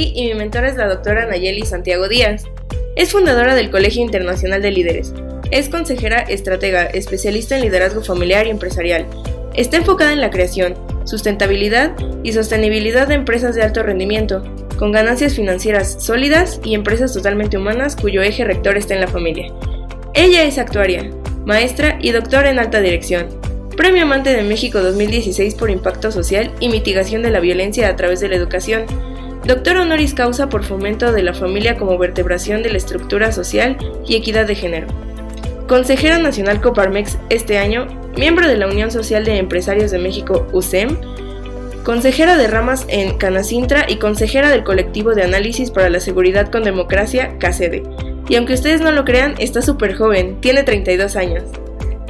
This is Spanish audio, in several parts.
Andy y mi mentora es la doctora Nayeli Santiago Díaz. Es fundadora del Colegio Internacional de Líderes. Es consejera estratega, especialista en liderazgo familiar y empresarial. Está enfocada en la creación, sustentabilidad y sostenibilidad de empresas de alto rendimiento, con ganancias financieras sólidas y empresas totalmente humanas cuyo eje rector está en la familia. Ella es actuaria, maestra y doctora en alta dirección. Premio Amante de México 2016 por impacto social y mitigación de la violencia a través de la educación. Doctora honoris causa por fomento de la familia como vertebración de la estructura social y equidad de género. Consejera nacional Coparmex este año, miembro de la Unión Social de Empresarios de México USEM, consejera de ramas en Canacintra y consejera del colectivo de análisis para la seguridad con democracia CACEDE. Y aunque ustedes no lo crean, está súper joven, tiene 32 años.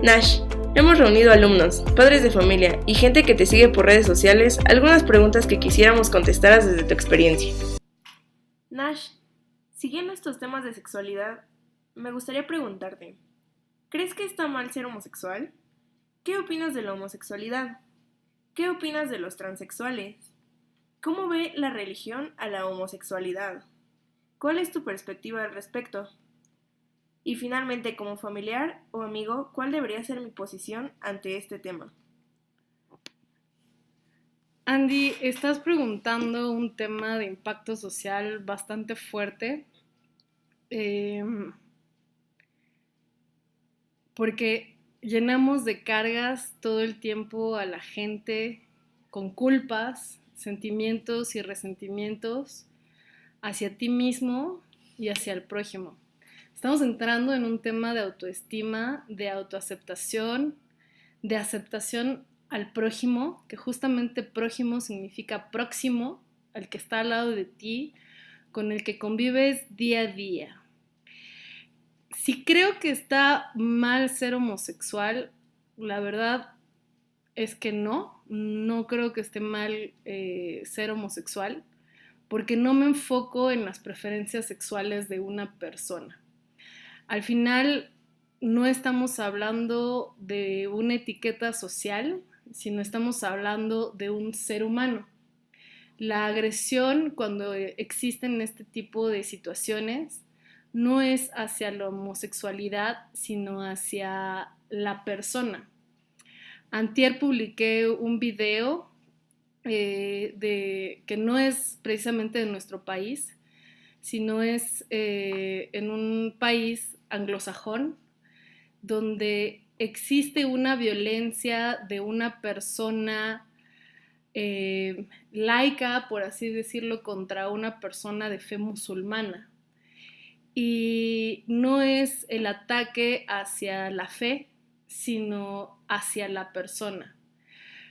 Nash, hemos reunido alumnos, padres de familia y gente que te sigue por redes sociales algunas preguntas que quisiéramos contestaras desde tu experiencia. Nash, siguiendo estos temas de sexualidad, me gustaría preguntarte, ¿crees que está mal ser homosexual? ¿Qué opinas de la homosexualidad? ¿Qué opinas de los transexuales? ¿Cómo ve la religión a la homosexualidad? ¿Cuál es tu perspectiva al respecto? Y finalmente, como familiar o amigo, ¿cuál debería ser mi posición ante este tema? Andy, estás preguntando un tema de impacto social bastante fuerte, porque llenamos de cargas todo el tiempo a la gente con culpas, sentimientos y resentimientos hacia ti mismo y hacia el prójimo. Estamos entrando en un tema de autoestima, de autoaceptación, de aceptación al prójimo, que justamente prójimo significa próximo, al que está al lado de ti, con el que convives día a día. Si creo que está mal ser homosexual, la verdad es que no creo que esté mal ser homosexual, porque no me enfoco en las preferencias sexuales de una persona. Al final no estamos hablando de una etiqueta social, sino estamos hablando de un ser humano. La agresión, cuando existen este tipo de situaciones, no es hacia la homosexualidad, sino hacia la persona. Antier publiqué un video que no es precisamente de nuestro país, sino es en un país anglosajón donde existe una violencia de una persona laica, por así decirlo, contra una persona de fe musulmana. Y no es el ataque hacia la fe, sino hacia la persona.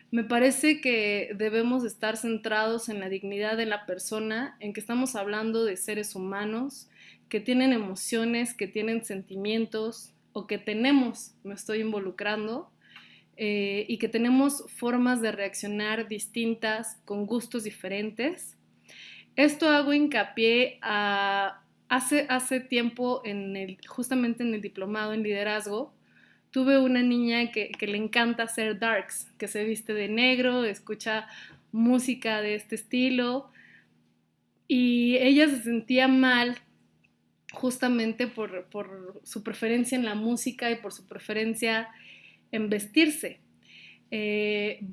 Me parece que debemos estar centrados en la dignidad de la persona, en que estamos hablando de seres humanos que tienen emociones, que tienen sentimientos, o que tenemos, me estoy involucrando, y que tenemos formas de reaccionar distintas, con gustos diferentes. Esto hago hincapié hace tiempo, justamente en el diplomado en liderazgo, tuve una niña que le encanta hacer darks, que se viste de negro, escucha música de este estilo, y ella se sentía mal justamente por su preferencia en la música y por su preferencia en vestirse.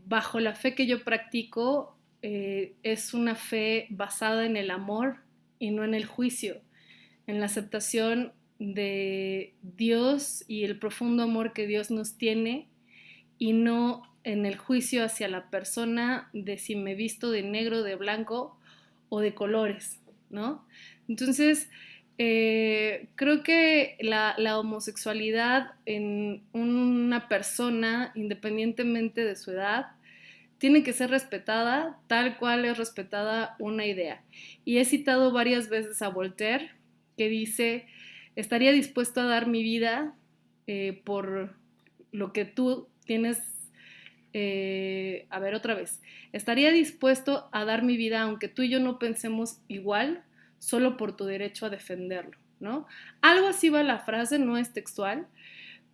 Bajo la fe que yo practico, es una fe basada en el amor y no en el juicio, en la aceptación de Dios y el profundo amor que Dios nos tiene, y no en el juicio hacia la persona de si me visto de negro, de blanco o de colores, ¿no? Entonces, creo que la homosexualidad en una persona, independientemente de su edad, tiene que ser respetada tal cual es respetada una idea. Y he citado varias veces a Voltaire, que dice: estaría dispuesto a dar mi vida por lo que tú tienes. Estaría dispuesto a dar mi vida aunque tú y yo no pensemos igual, solo por tu derecho a defenderlo, ¿no? Algo así va la frase, no es textual,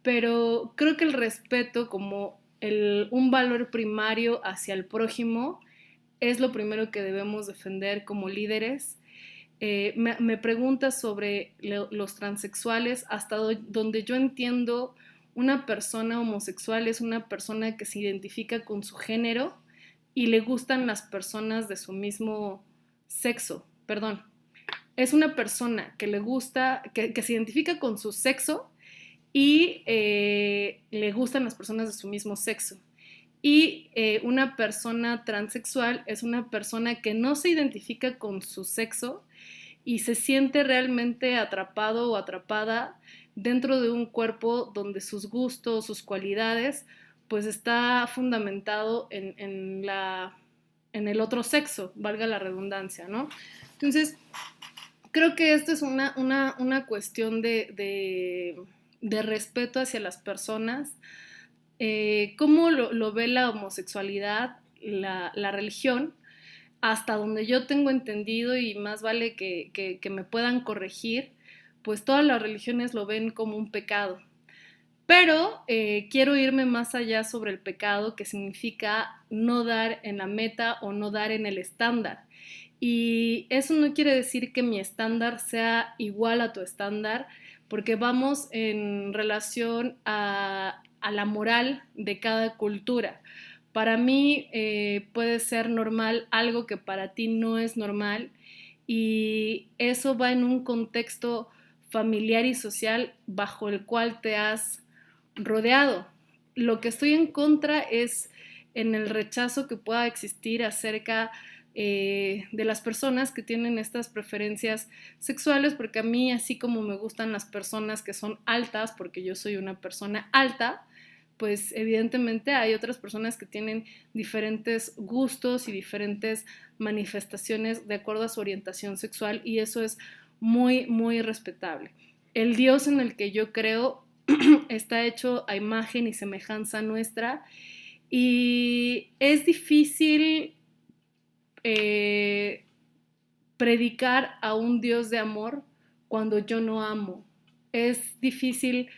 pero creo que el respeto como un valor primario hacia el prójimo es lo primero que debemos defender como líderes, me pregunta sobre los transexuales. Hasta donde yo entiendo, una persona homosexual es una persona que se identifica con su género y le gustan las personas de su mismo sexo, perdón. Es una persona que le gusta, que se identifica con su sexo y le gustan las personas de su mismo sexo. Y una persona transexual es una persona que no se identifica con su sexo y se siente realmente atrapado o atrapada dentro de un cuerpo donde sus gustos, sus cualidades, pues está fundamentado en el otro sexo, valga la redundancia, ¿no? Entonces, creo que esto es una cuestión de respeto hacia las personas. ¿Cómo lo ve la homosexualidad, la religión? Hasta donde yo tengo entendido, y más vale que me puedan corregir, pues todas las religiones lo ven como un pecado. Pero quiero irme más allá sobre el pecado, que significa no dar en la meta o no dar en el estándar. Y eso no quiere decir que mi estándar sea igual a tu estándar, porque vamos en relación a la moral de cada cultura. Para mí puede ser normal algo que para ti no es normal, y eso va en un contexto familiar y social bajo el cual te has rodeado. Lo que estoy en contra es en el rechazo que pueda existir acerca de las personas que tienen estas preferencias sexuales, porque a mí, así como me gustan las personas que son altas, porque yo soy una persona alta, pues evidentemente hay otras personas que tienen diferentes gustos y diferentes manifestaciones de acuerdo a su orientación sexual, y eso es muy, muy respetable. El Dios en el que yo creo está hecho a imagen y semejanza nuestra, y es difícil predicar a un Dios de amor cuando yo no amo. Es difícil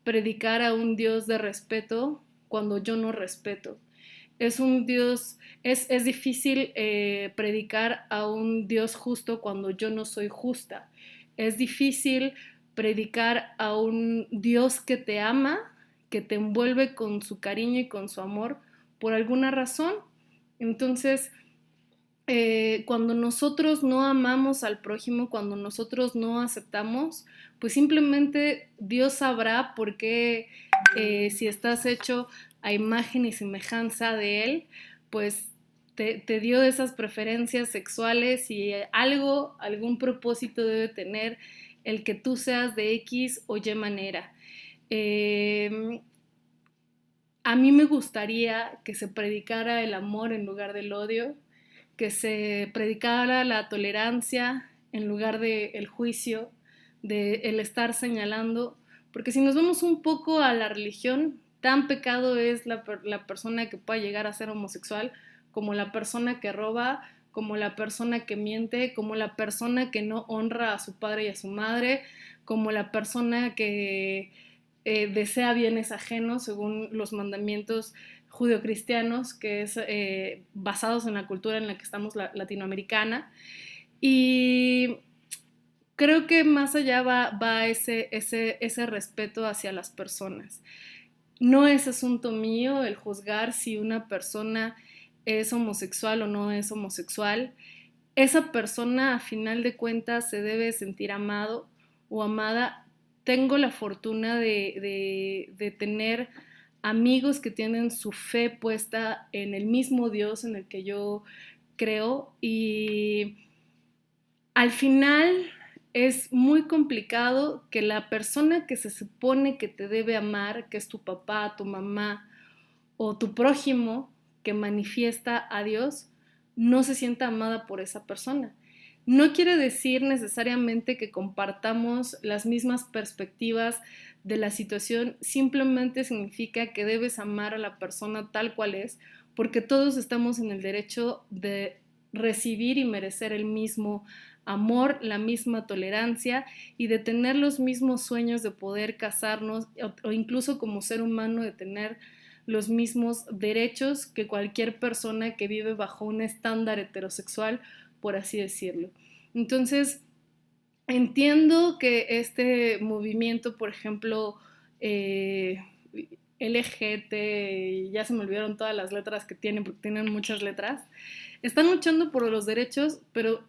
predicar a un Dios de respeto cuando yo no respeto. Es difícil predicar a un Dios justo cuando yo no soy justa. Es difícil predicar a un Dios que te ama, que te envuelve con su cariño y con su amor por alguna razón. Entonces, cuando nosotros no amamos al prójimo, cuando nosotros no aceptamos, pues simplemente Dios sabrá por qué, si estás hecho a imagen y semejanza de Él, pues te dio esas preferencias sexuales, y algún propósito debe tener el que tú seas de X o Y manera. A mí me gustaría que se predicara el amor en lugar del odio, que se predicara la tolerancia en lugar del juicio, del estar señalando, porque si nos vamos un poco a la religión, tan pecado es la persona que pueda llegar a ser homosexual como la persona que roba, como la persona que miente, como la persona que no honra a su padre y a su madre, como la persona que desea bienes ajenos según los mandamientos judeocristianos, que es basados en la cultura en la que estamos latinoamericana. Y creo que más allá va ese respeto hacia las personas. No es asunto mío el juzgar si una persona es homosexual o no es homosexual. Esa persona, a final de cuentas, se debe sentir amado o amada. Tengo la fortuna de tener amigos que tienen su fe puesta en el mismo Dios en el que yo creo, y al final es muy complicado que la persona que se supone que te debe amar, que es tu papá, tu mamá o tu prójimo que manifiesta a Dios, no se sienta amada por esa persona. No quiere decir necesariamente que compartamos las mismas perspectivas de la situación, simplemente significa que debes amar a la persona tal cual es, porque todos estamos en el derecho de recibir y merecer el mismo amor, la misma tolerancia, y de tener los mismos sueños de poder casarnos, o incluso como ser humano de tener los mismos derechos que cualquier persona que vive bajo un estándar heterosexual, por así decirlo. Entonces, entiendo que este movimiento, por ejemplo, LGT, ya se me olvidaron todas las letras que tienen, porque tienen muchas letras, están luchando por los derechos, pero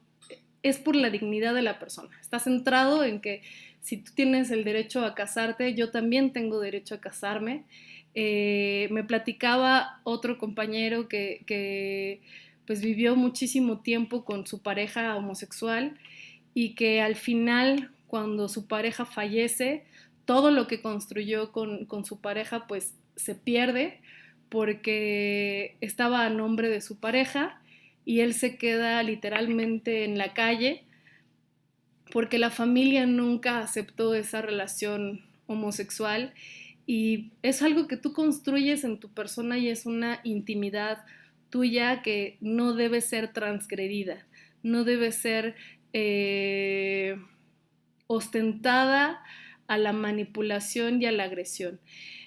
es por la dignidad de la persona. Está centrado en que si tú tienes el derecho a casarte, yo también tengo derecho a casarme. Me platicaba otro compañero que pues vivió muchísimo tiempo con su pareja homosexual y que al final, cuando su pareja fallece, todo lo que construyó con su pareja pues se pierde porque estaba a nombre de su pareja y él se queda literalmente en la calle porque la familia nunca aceptó esa relación homosexual y es algo que tú construyes en tu persona y es una intimidad tuya que no debe ser transgredida, no debe ser eh, ostentada a la manipulación y a la agresión.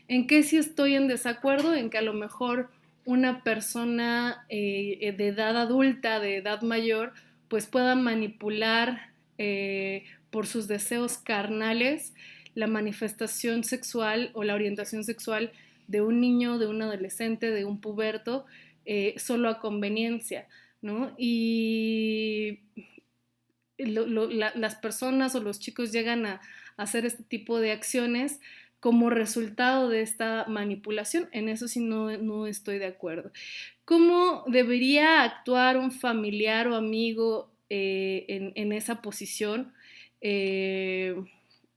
¿En qué sí estoy en desacuerdo? En que a lo mejor una persona de edad adulta, de edad mayor, pues pueda manipular por sus deseos carnales la manifestación sexual o la orientación sexual de un niño, de un adolescente, de un puberto, solo a conveniencia, ¿no? Y las personas o los chicos llegan a hacer este tipo de acciones como resultado de esta manipulación. En eso sí no estoy de acuerdo. ¿Cómo debería actuar un familiar o amigo en esa posición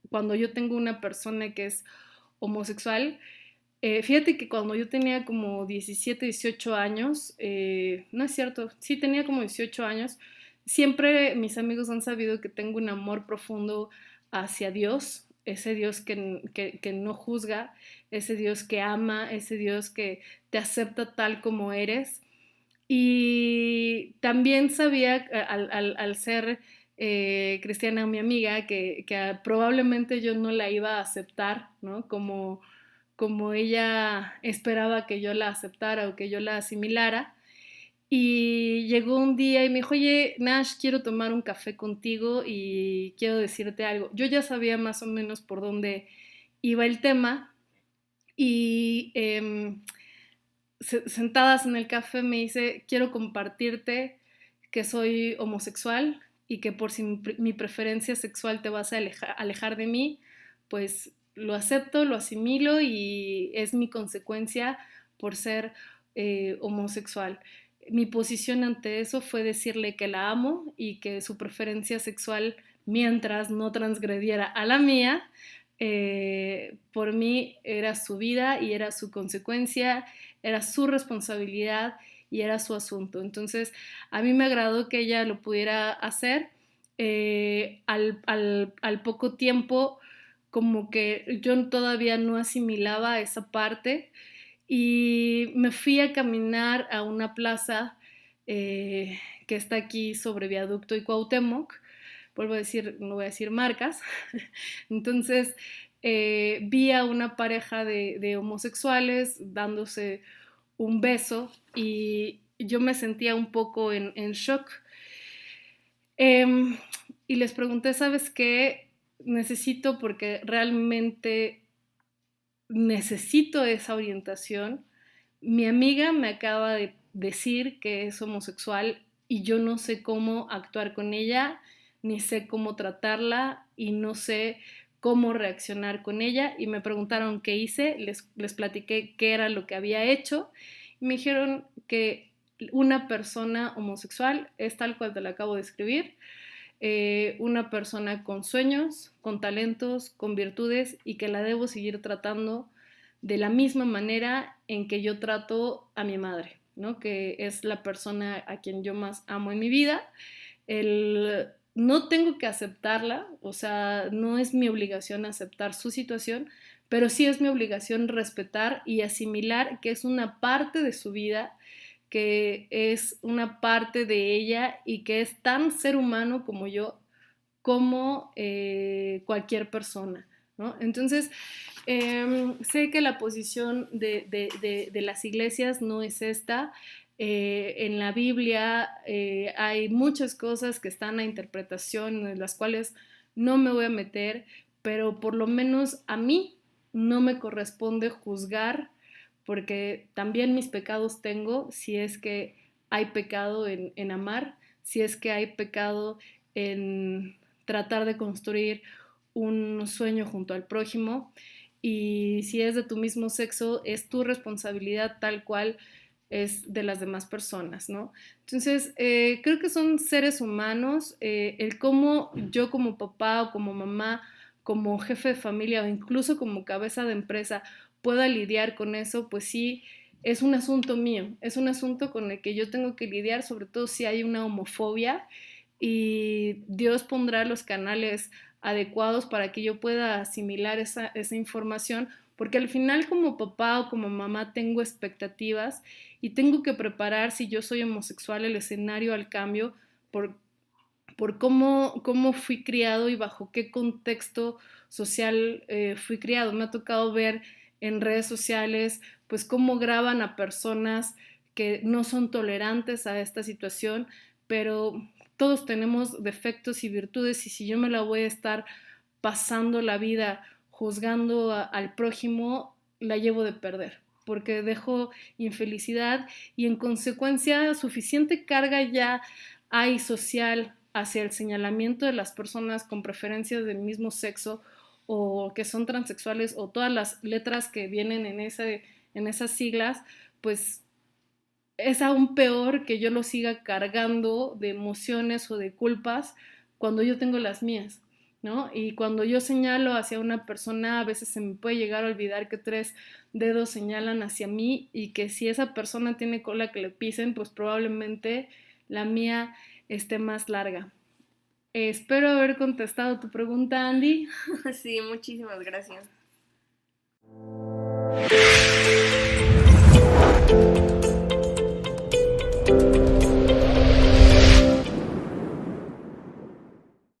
cuando yo tengo una persona que es homosexual? Fíjate que cuando yo tenía como 17, 18 años, no es cierto, sí tenía como 18 años, siempre mis amigos han sabido que tengo un amor profundo hacia Dios, ese Dios que no juzga, ese Dios que ama, ese Dios que te acepta tal como eres. Y también sabía al ser cristiana mi amiga que probablemente yo no la iba a aceptar, ¿no? Como ella esperaba que yo la aceptara o que yo la asimilara. Y llegó un día y me dijo, oye, Nash, quiero tomar un café contigo y quiero decirte algo. Yo ya sabía más o menos por dónde iba el tema y sentadas en el café me dice, quiero compartirte que soy homosexual y que por si mi preferencia sexual te vas a alejar de mí, pues lo acepto, lo asimilo y es mi consecuencia por ser homosexual. Mi posición ante eso fue decirle que la amo y que su preferencia sexual, mientras no transgrediera a la mía, por mí era su vida y era su consecuencia, era su responsabilidad y era su asunto. Entonces, a mí me agradó que ella lo pudiera hacer. Al poco tiempo, como que yo todavía no asimilaba esa parte y me fui a caminar a una plaza que está aquí sobre Viaducto y Cuauhtémoc. Vuelvo a decir, no voy a decir marcas. Entonces vi a una pareja de homosexuales dándose un beso y yo me sentía un poco en shock. Y les pregunté, ¿sabes qué? Necesito, porque realmente necesito esa orientación. Mi amiga me acaba de decir que es homosexual y yo no sé cómo actuar con ella, ni sé cómo tratarla y no sé cómo reaccionar con ella y me preguntaron qué hice, les platiqué qué era lo que había hecho y me dijeron que una persona homosexual es tal cual te la acabo de escribir, una persona con sueños, con talentos, con virtudes y que la debo seguir tratando de la misma manera en que yo trato a mi madre, ¿no? Que es la persona a quien yo más amo en mi vida. No tengo que aceptarla, o sea, no es mi obligación aceptar su situación, pero sí es mi obligación respetar y asimilar que es una parte de su vida, que es una parte de ella y que es tan ser humano como yo, como cualquier persona, ¿no? Entonces, sé que la posición de las iglesias no es esta. En la Biblia hay muchas cosas que están a interpretación, en las cuales no me voy a meter, pero por lo menos a mí no me corresponde juzgar, porque también mis pecados tengo, si es que hay pecado en amar, si es que hay pecado en tratar de construir un sueño junto al prójimo, y si es de tu mismo sexo, es tu responsabilidad tal cual es de las demás personas, ¿no? Entonces, creo que son seres humanos, el cómo yo como papá o como mamá, como jefe de familia o incluso como cabeza de empresa pueda lidiar con eso, pues sí, es un asunto mío, es un asunto con el que yo tengo que lidiar, sobre todo si hay una homofobia, y Dios pondrá los canales adecuados para que yo pueda asimilar esa información, porque al final como papá o como mamá tengo expectativas y tengo que preparar, si yo soy homosexual, el escenario al cambio por, por cómo fui criado y bajo qué contexto social fui criado. Me ha tocado ver en redes sociales pues cómo graban a personas que no son tolerantes a esta situación, pero todos tenemos defectos y virtudes, y si yo me la voy a estar pasando la vida juzgando al prójimo, la llevo de perder, porque dejo infelicidad y en consecuencia suficiente carga ya hay social hacia el señalamiento de las personas con preferencias del mismo sexo o que son transexuales o todas las letras que vienen en esas siglas, pues es aún peor que yo lo siga cargando de emociones o de culpas cuando yo tengo las mías, ¿no? Y cuando yo señalo hacia una persona, a veces se me puede llegar a olvidar que 3 dedos señalan hacia mí y que si esa persona tiene cola que le pisen, pues probablemente la mía esté más larga. Espero haber contestado tu pregunta, Andy. Sí, muchísimas gracias.